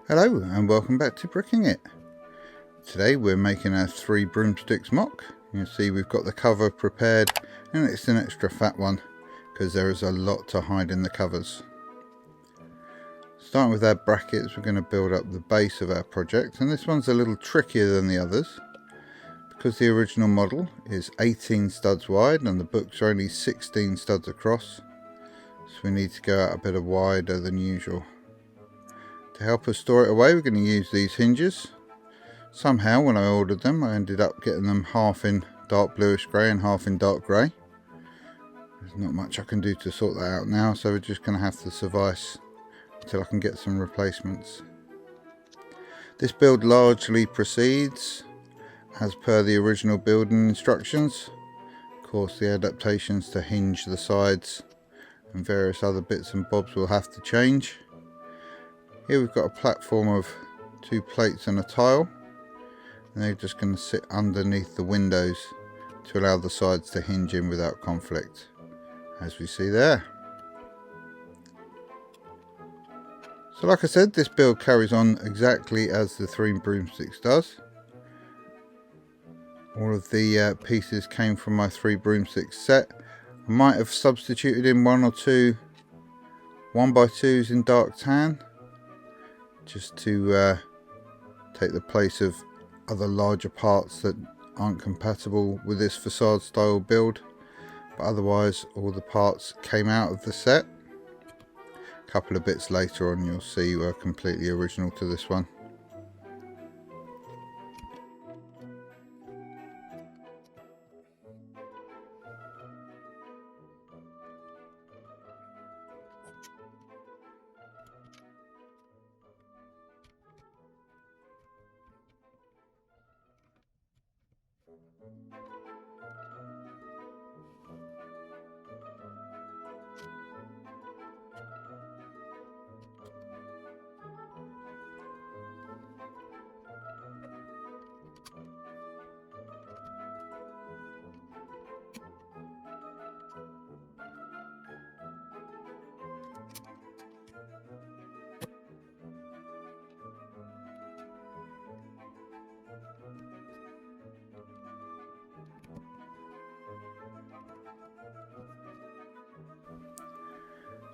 Hello and welcome back to Bricking It. Today we're making our 3 Broomsticks MOC. You can see we've got the cover prepared and it's an extra fat one because there is a lot to hide in the covers. Starting with our brackets, we're going to build up the base of our project, and this one's a little trickier than the others because the original model is 18 studs wide and the books are only 16 studs across, so we need to go out a bit wider than usual. To help us store it away, we're going to use these hinges. Somehow when I ordered them I ended up getting them half in dark bluish grey and half in dark grey. There's not much I can do to sort that out now, so we're just going to have to suffice until I can get some replacements. This build largely proceeds as per the original building instructions. Of course, the adaptations to hinge the sides and various other bits and bobs will have to change. Here we've got a platform of 2 plates and a tile, and they're just going to sit underneath the windows to allow the sides to hinge in without conflict, as we see there. So like I said, this build carries on exactly as the 3 Broomsticks does. All of the pieces came from my 3 Broomsticks set. I might have substituted in 1 or 2 1x2s in dark tan, just to take the place of other larger parts that aren't compatible with this facade style build, but otherwise all the parts came out of the set. A couple of bits later on you'll see were completely original to this one.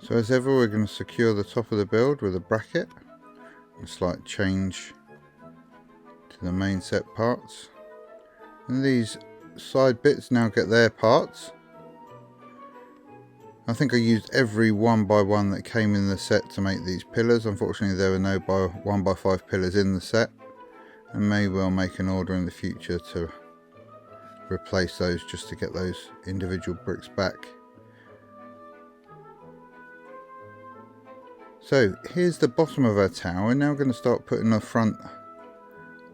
So as ever, we're going to secure the top of the build with a bracket, a slight change to the main set parts, and these side bits now get their parts. I think I used every 1x1 that came in the set to make these pillars. Unfortunately there were no 1x5 pillars in the set, and may well make an order in the future to replace those just to get those individual bricks back. So here's the bottom of our tower. We're now going to start putting the front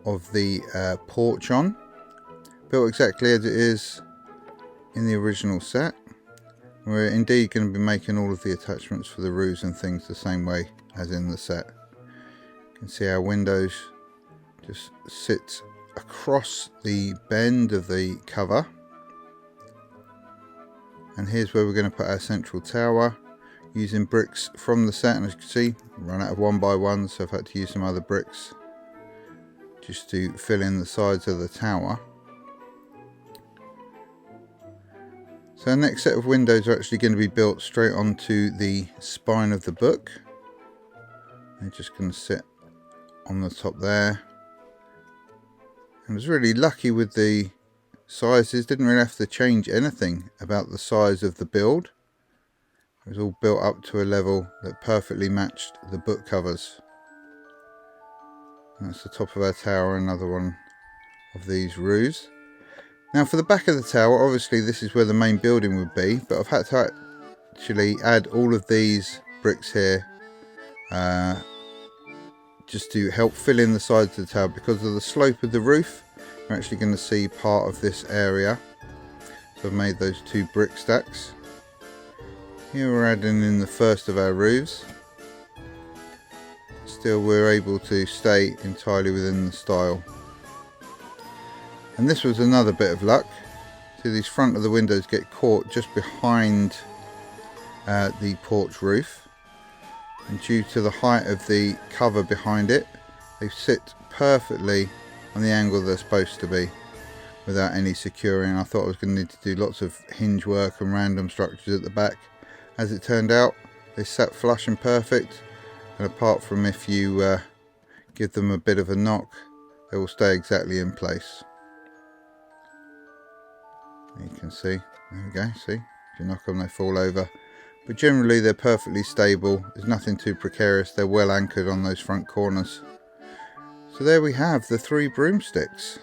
of the porch on, built exactly as it is in the original set. We're indeed going to be making all of the attachments for the roofs and things the same way as in the set. You can see our windows just sit across the bend of the cover, and here's where we're going to put our central tower, using bricks from the set. And as you can see, run out of 1x1, so I've had to use some other bricks just to fill in the sides of the tower. So our next set of windows are actually going to be built straight onto the spine of the book. They're just going to sit on the top there. I was really lucky with the sizes, didn't really have to change anything about the size of the build. It was all built up to a level that perfectly matched the book covers. And that's the top of our tower, another one of these roofs. Now for the back of the tower, obviously this is where the main building would be, but I've had to actually add all of these bricks here just to help fill in the sides of the tower. Because of the slope of the roof, you're actually going to see part of this area. So I've made those 2 brick stacks. Here we're adding in the first of our roofs. Still we're able to stay entirely within the style. And this was another bit of luck. See, these front of the windows get caught just behind the porch roof. and due to the height of the cover behind it, they sit perfectly on the angle they're supposed to be without any securing. I thought I was going to need to do lots of hinge work and random structures at the back. As it turned out, they sat flush and perfect, and apart from if you give them a bit of a knock, they will stay exactly in place. You can see, there we go, see, if you knock them they fall over, but generally they're perfectly stable. There's nothing too precarious, they're well anchored on those front corners. So there we have the 3 broomsticks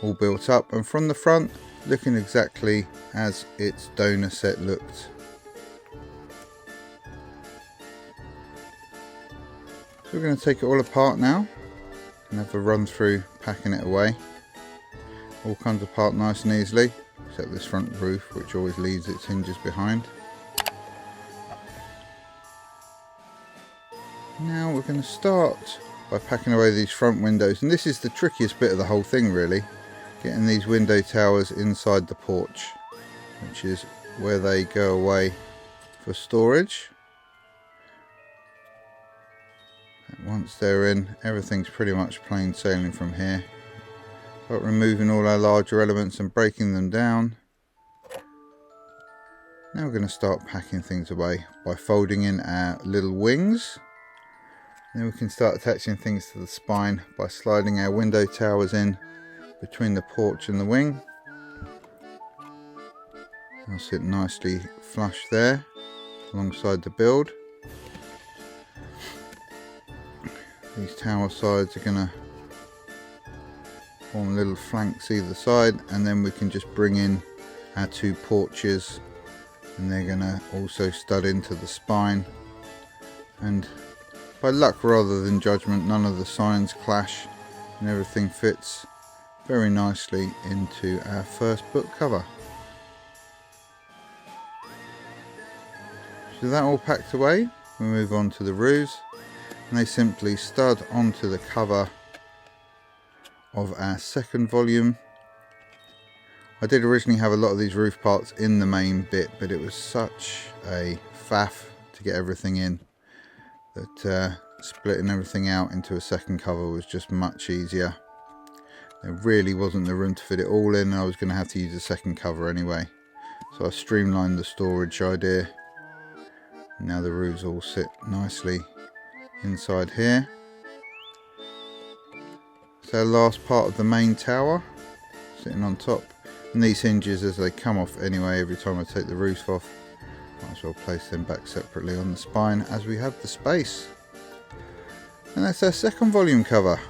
all built up, and from the front looking exactly as its donor set looked. So we're going to take it all apart now and have a run through packing it away. All comes apart nice and easily, except this front roof, which always leaves its hinges behind. Now we're going to start by packing away these front windows, and this is the trickiest bit of the whole thing really, getting these window towers inside the porch, which is where they go away for storage. And once they're in, everything's pretty much plain sailing from here. Start removing all our larger elements and breaking them down. Now we're going to start packing things away by folding in our little wings. Then we can start attaching things to the spine by sliding our window towers in between the porch and the wing. They'll sit nicely flush there alongside the build. These tower sides are going to form little flanks either side, and then we can just bring in our 2 porches, and they're going to also stud into the spine, and by luck rather than judgment none of the signs clash and everything fits very nicely into our first book cover. So that all packed away, we move on to the roos, and they simply stud onto the cover of our second volume. I did originally have a lot of these roof parts in the main bit, but it was such a faff to get everything in that splitting everything out into a second cover was just much easier. There really wasn't the room to fit it all in, and I was going to have to use a second cover anyway, so I streamlined the storage idea. Now the roofs all sit nicely inside here. So last part of the main tower sitting on top, and these hinges, as they come off anyway every time I take the roof off, might as well place them back separately on the spine as we have the space. And that's our second volume cover.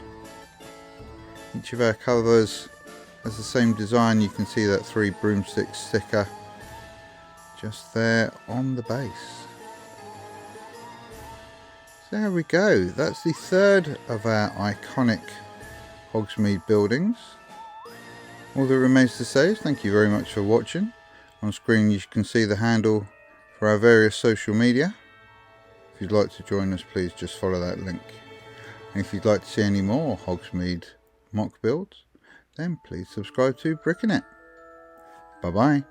Each of our covers has the same design. You can see that 3 broomsticks sticker just there on the base. So there we go, that's the third of our iconic Hogsmeade buildings. All that remains to say is thank you very much for watching. On screen you can see the handle for our various social media. If you'd like to join us, please just follow that link. And if you'd like to see any more Hogsmeade MOC builds, then please subscribe to Bricking It. Bye bye.